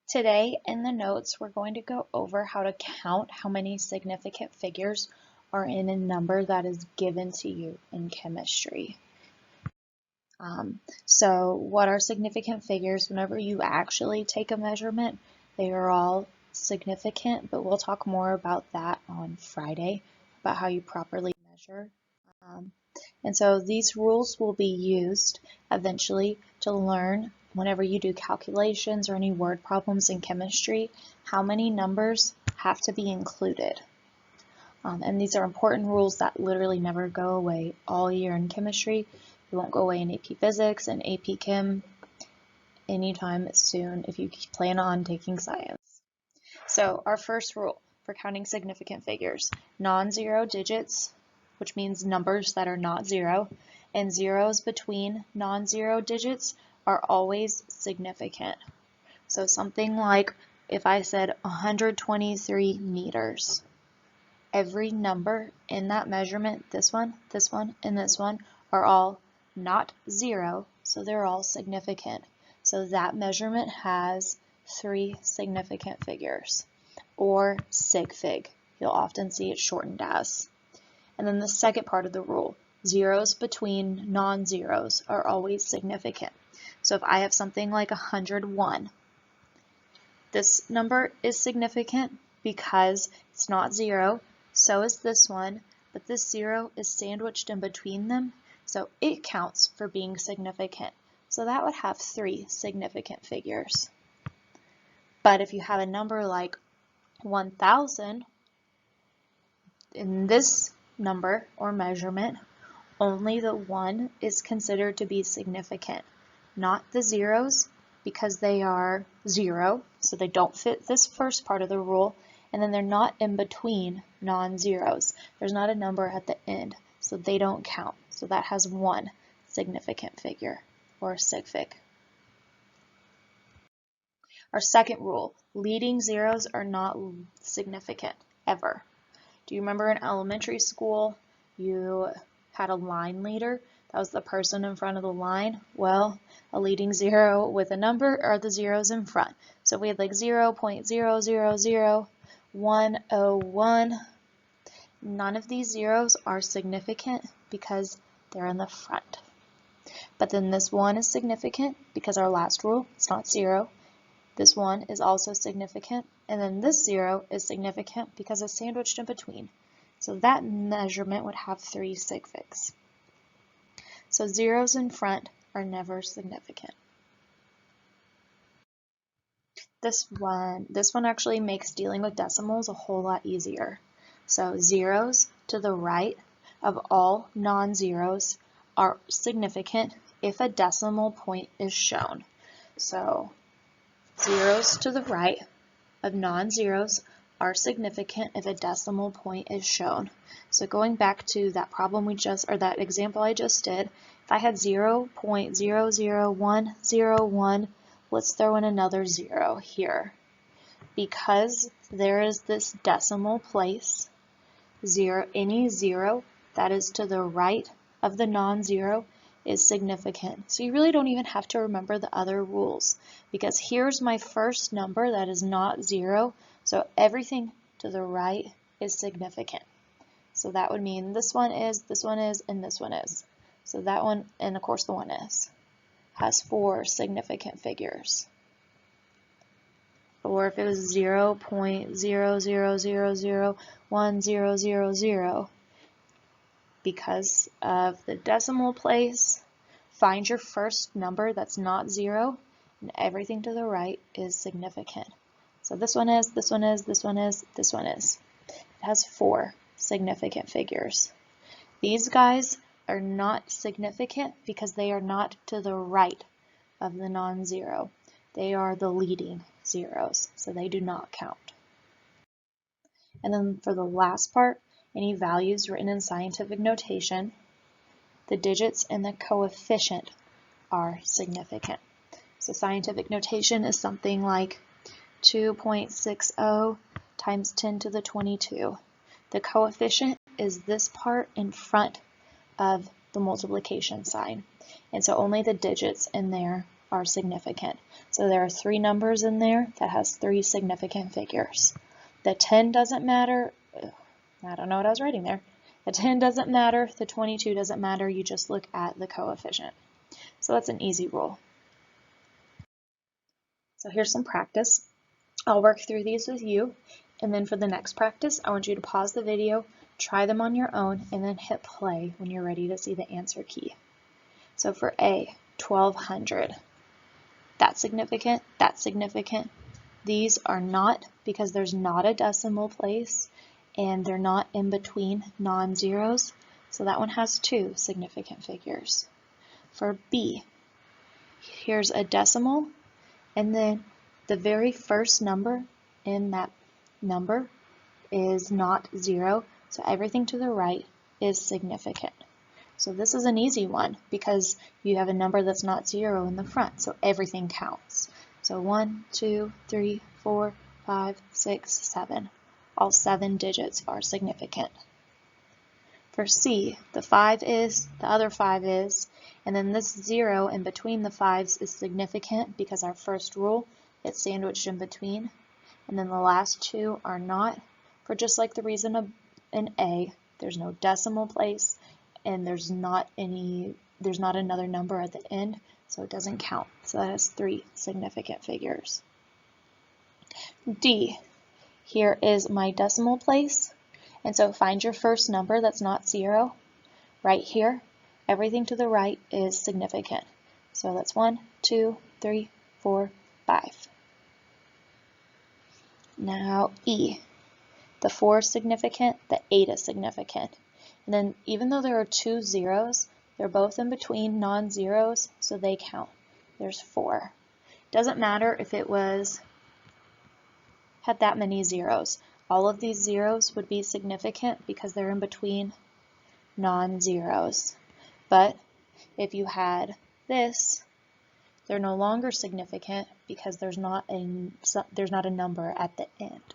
Today in the notes, we're going to go over how to count how many significant figures are in a number that is given to you in chemistry. So what are significant figures? Whenever you actually take a measurement, they are all significant, but we'll talk more about that on Friday, about how you properly measure. And so these rules will be used eventually to learn whenever you do calculations or any word problems in chemistry, how many numbers have to be included. And these are important rules that literally never go away all year in chemistry. They won't go away in AP Physics and AP Chem anytime soon if you plan on taking science. So our first rule for counting significant figures, non-zero digits, which means numbers that are not zero, and zeros between non-zero digits are always significant. So something like if I said 123 meters, every number in that measurement, this one, and this one, are all not zero, so they're all significant. So that measurement has 3 significant figures, or sig fig. You'll often see it shortened as. And then the second part of the rule, zeros between non-zeros are always significant. So if I have something like 101, this number is significant because it's not zero, so is this one, but this zero is sandwiched in between them, so it counts for being significant. So that would have 3 significant figures. But if you have a number like 1000, in this number or measurement, only the 1 is considered to be significant, not the zeros, because they are 0, so they don't fit this first part of the rule, and then they're not in between non-zeros. There's not a number at the end, so they don't count. So that has 1 significant figure, or sig fig. Our second rule, leading zeros are not significant, ever. Do you remember in elementary school, you had a line leader? That was the person in front of the line. Well, a leading zero with a number are the zeros in front. So we had like 0.000101. None of these zeros are significant because they're in the front. But then this 1 is significant because our last rule, it's not 0. This 1 is also significant, and then this 0 is significant because it's sandwiched in between. So that measurement would have 3 sig figs. So zeros in front are never significant. This one actually makes dealing with decimals a whole lot easier. So zeros to the right of all non-zeros are significant if a decimal point is shown. So zeros to the right of non-zeros are significant if a decimal point is shown. So going back to that problem that example I just did, if I had 0.00101, let's throw in another 0 here. Because there is this decimal place, any 0 that is to the right of the non-zero is significant. So you really don't even have to remember the other rules, because here's my first number that is not 0, so everything to the right is significant. So that would mean this one is, and this one is. So that one, and of course the one is, has 4 significant figures. Or if it was 0.0000100, because of the decimal place, find your first number that's not 0, and everything to the right is significant. So this one is, this one is, this one is, this one is. It has 4 significant figures. These guys are not significant because they are not to the right of the non-zero. They are the leading zeros, so they do not count. And then for the last part, any values written in scientific notation, the digits and the coefficient are significant. So scientific notation is something like 2.60 times 10 to the 22. The coefficient is this part in front of the multiplication sign, and so only the digits in there are significant. So there are 3 numbers in there that has 3 significant figures. The 10 doesn't matter. I don't know what I was writing there. The 10 doesn't matter. The 22 doesn't matter. You just look at the coefficient. So that's an easy rule. So here's some practice. I'll work through these with you, and then for the next practice, I want you to pause the video, try them on your own, and then hit play when you're ready to see the answer key. So for A, 1200. That's significant, that's significant. These are not, because there's not a decimal place, and they're not in between non-zeros, so that one has 2 significant figures. For B, here's a decimal, and then the very first number in that number is not 0, so everything to the right is significant. So this is an easy one because you have a number that's not 0 in the front, so everything counts. So 1, 2, 3, 4, 5, 6, 7. All 7 digits are significant. For C, the 5 is, the other 5 is, and then this 0 in between the 5s is significant because our first rule, it's sandwiched in between. And then the last 2 are not, for just like the reason in A, there's no decimal place, and there's not another number at the end, so it doesn't count. So that has 3 significant figures. D, here is my decimal place, and so find your first number that's not 0. Right here, everything to the right is significant. So that's 1, 2, 3, 4, 5. Now E, the 4 is significant, the 8 is significant. And then even though there are 2 zeros, they're both in between non-zeros, so they count. There's 4. Doesn't matter if it had that many zeros. All of these zeros would be significant because they're in between non-zeros. But if you had this, they're no longer significant because there's not a number at the end.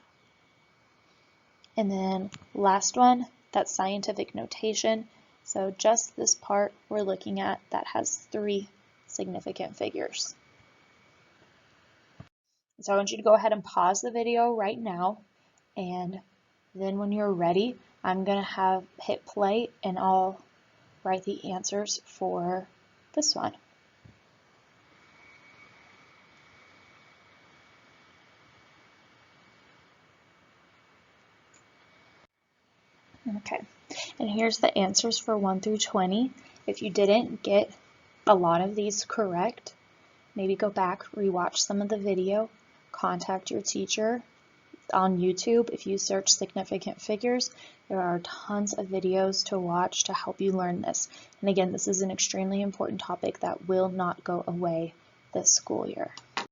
And then last one, that's scientific notation. So just this part we're looking at that has 3 significant figures. So I want you to go ahead and pause the video right now, and then when you're ready, I'm going to hit play and I'll write the answers for this one. Okay, and here's the answers for 1 through 20. If you didn't get a lot of these correct, maybe go back, rewatch some of the video, contact your teacher. On YouTube, if you search significant figures, there are tons of videos to watch to help you learn this. And again, this is an extremely important topic that will not go away this school year.